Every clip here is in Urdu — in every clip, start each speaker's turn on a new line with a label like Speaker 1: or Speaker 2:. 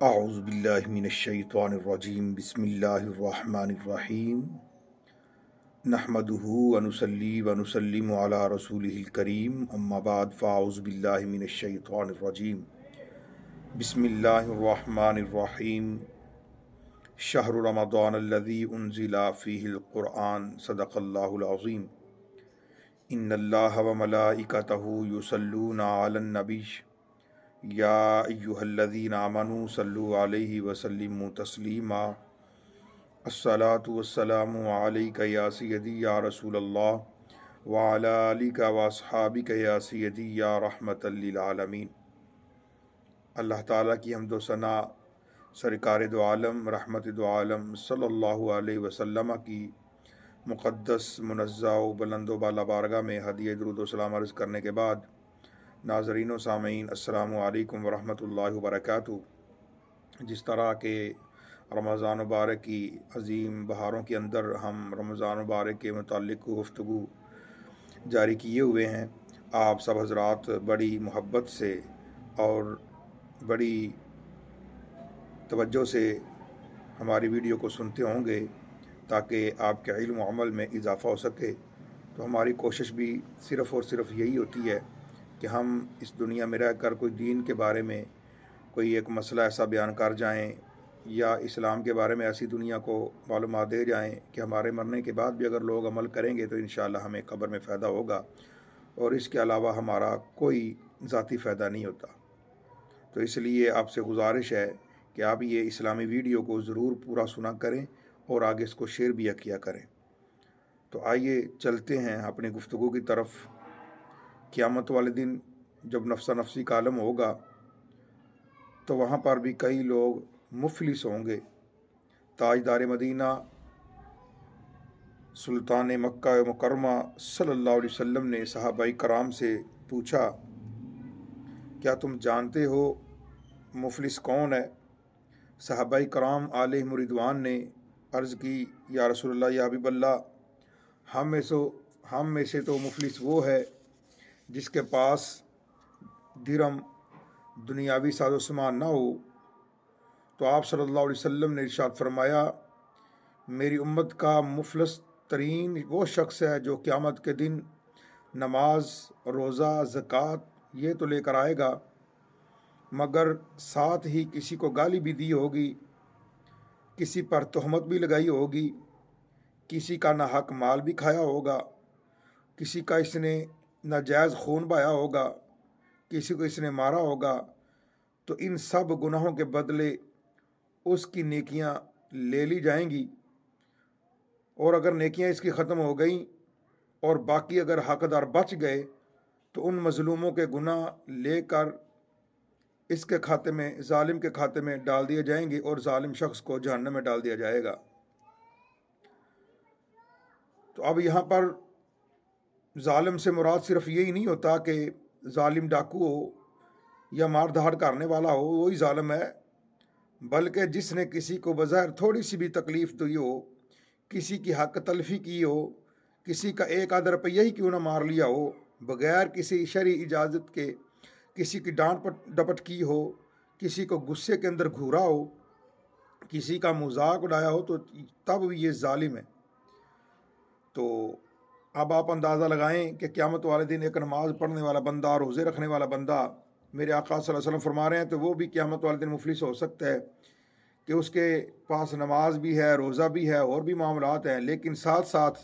Speaker 1: اعوذ باللہ من الشیطان الرجیم بسم اللہ الرحمن الرحیم نحمدہ ونصلی ونسلم علی رسولہ الکریم اما بعد فاعوذ باللہ من الشیطان الرجیم بسم اللہ الرحمن الرحیم شہر رمضان الذی انزل فیہ القرآن صدق اللہ العظیم ان اللہ وملائکتہ یصلون علی النبی یا ایہا الذین آمنوا صلوا علیہ وسلموا تسلیما الصلاۃ والسلام علیک یا سیدی یا رسول اللہ وعلی آلک واصحابک یا سیدی یا رحمت للعالمین۔ اللہ تعالیٰ کی حمد و ثنا سرکار دو عالم رحمت دو عالم صلی اللہ علیہ وسلم کی مقدس منزہ و بلند و بالا بارگاہ میں ہدیہ درود و سلام عرض کرنے کے بعد، ناظرین و سامعین السلام علیکم ورحمۃ اللہ وبرکاتہ۔ جس طرح کہ رمضان مبارک کی عظیم بہاروں کے اندر ہم رمضان مبارک کے متعلق گفتگو جاری کیے ہوئے ہیں، آپ سب حضرات بڑی محبت سے اور بڑی توجہ سے ہماری ویڈیو کو سنتے ہوں گے تاکہ آپ کے علم و عمل میں اضافہ ہو سکے۔ تو ہماری کوشش بھی صرف اور صرف یہی ہوتی ہے کہ ہم اس دنیا میں رہ کر کوئی دین کے بارے میں کوئی ایک مسئلہ ایسا بیان کر جائیں یا اسلام کے بارے میں ایسی دنیا کو معلومات دے جائیں کہ ہمارے مرنے کے بعد بھی اگر لوگ عمل کریں گے تو انشاءاللہ ہمیں قبر میں فائدہ ہوگا، اور اس کے علاوہ ہمارا کوئی ذاتی فائدہ نہیں ہوتا۔ تو اس لیے آپ سے گزارش ہے کہ آپ یہ اسلامی ویڈیو کو ضرور پورا سنا کریں اور آگے اس کو شیئر بھی کیا کریں۔ تو آئیے چلتے ہیں اپنی گفتگو کی طرف۔ قیامت والے دن جب نفسا نفسی کا عالم ہوگا تو وہاں پر بھی کئی لوگ مفلس ہوں گے۔ تاجدار مدینہ سلطان مکہ مکرمہ صلی اللہ علیہ وسلم نے صحابہ کرام سے پوچھا، کیا تم جانتے ہو مفلس کون ہے؟ صحابہ کرام علیہم رضوان نے عرض کی، یا رسول اللہ، یا حبیب اللہ، ہم میں سے تو مفلس وہ ہے جس کے پاس درم دنیاوی ساز و سامان نہ ہو۔ تو آپ صلی اللہ علیہ وسلم نے ارشاد فرمایا، میری امت کا مفلس ترین وہ شخص ہے جو قیامت کے دن نماز، روزہ، زکوٰۃ یہ تو لے کر آئے گا، مگر ساتھ ہی کسی کو گالی بھی دی ہوگی، کسی پر تہمت بھی لگائی ہوگی، کسی کا ناحق مال بھی کھایا ہوگا، کسی کا اس نے ناجائز خون بہایا ہوگا، کسی کو اس نے مارا ہوگا۔ تو ان سب گناہوں کے بدلے اس کی نیکیاں لے لی جائیں گی، اور اگر نیکیاں اس کی ختم ہو گئیں اور باقی اگر حقدار بچ گئے تو ان مظلوموں کے گناہ لے کر اس کے کھاتے میں، ظالم کے کھاتے میں ڈال دیے جائیں گے، اور ظالم شخص کو جہنم میں ڈال دیا جائے گا۔ تو اب یہاں پر ظالم سے مراد صرف یہی نہیں ہوتا کہ ظالم ڈاکو ہو یا مار دھاڑ کرنے والا ہو وہی ظالم ہے، بلکہ جس نے کسی کو بظاہر تھوڑی سی بھی تکلیف دی ہو، کسی کی حق تلفی کی ہو، کسی کا ایک آدھا روپیہ ہی کیوں نہ مار لیا ہو، بغیر کسی شرعی اجازت کے کسی کی ڈانٹ ڈپٹ کی ہو، کسی کو غصے کے اندر گھورا ہو، کسی کا مذاق اڑایا ہو، تو تب بھی یہ ظالم ہے۔ تو اب آپ اندازہ لگائیں کہ قیامت والے دن ایک نماز پڑھنے والا بندہ، روزے رکھنے والا بندہ، میرے آقا صلی اللہ علیہ وسلم فرما رہے ہیں تو وہ بھی قیامت والے دن مفلس ہو سکتا ہے کہ اس کے پاس نماز بھی ہے، روزہ بھی ہے، اور بھی معاملات ہیں، لیکن ساتھ ساتھ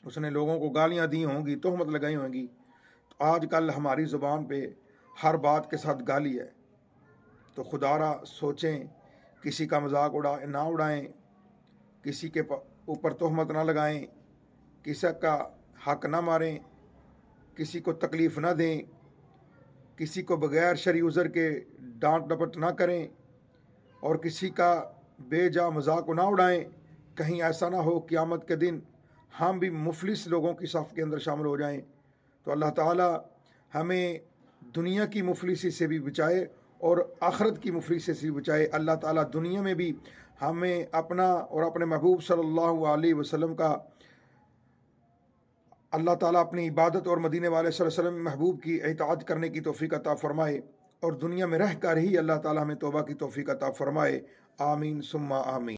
Speaker 1: اس نے لوگوں کو گالیاں دی ہوں گی، تہمت لگائی ہوں گی۔ تو آج کل ہماری زبان پہ ہر بات کے ساتھ گالی ہے، تو خدا را سوچیں، کسی کا مذاق نہ اڑائیں، کسی کے اوپر تہمت نہ لگائیں، کسی کا حق نہ ماریں، کسی کو تکلیف نہ دیں، کسی کو بغیر شرعی عذر کے ڈانٹ ڈپٹ نہ کریں، اور کسی کا بے جا مذاق نہ اڑائیں۔ کہیں ایسا نہ ہو قیامت کے دن ہم بھی مفلس لوگوں کی صف کے اندر شامل ہو جائیں۔ تو اللہ تعالی ہمیں دنیا کی مفلسی سے بھی بچائے اور آخرت کی مفلسی سے بھی بچائے۔ اللہ تعالیٰ دنیا میں بھی ہمیں اپنا اور اپنے محبوب صلی اللہ علیہ وسلم کا، اللہ تعالیٰ اپنی عبادت اور مدینے والے صلی اللہ علیہ وسلم محبوب کی اطاعت کرنے کی توفیق عطا فرمائے، اور دنیا میں رہ کر ہی اللہ تعالیٰ ہمیں توبہ کی توفیق عطا فرمائے۔ آمین ثم آمین۔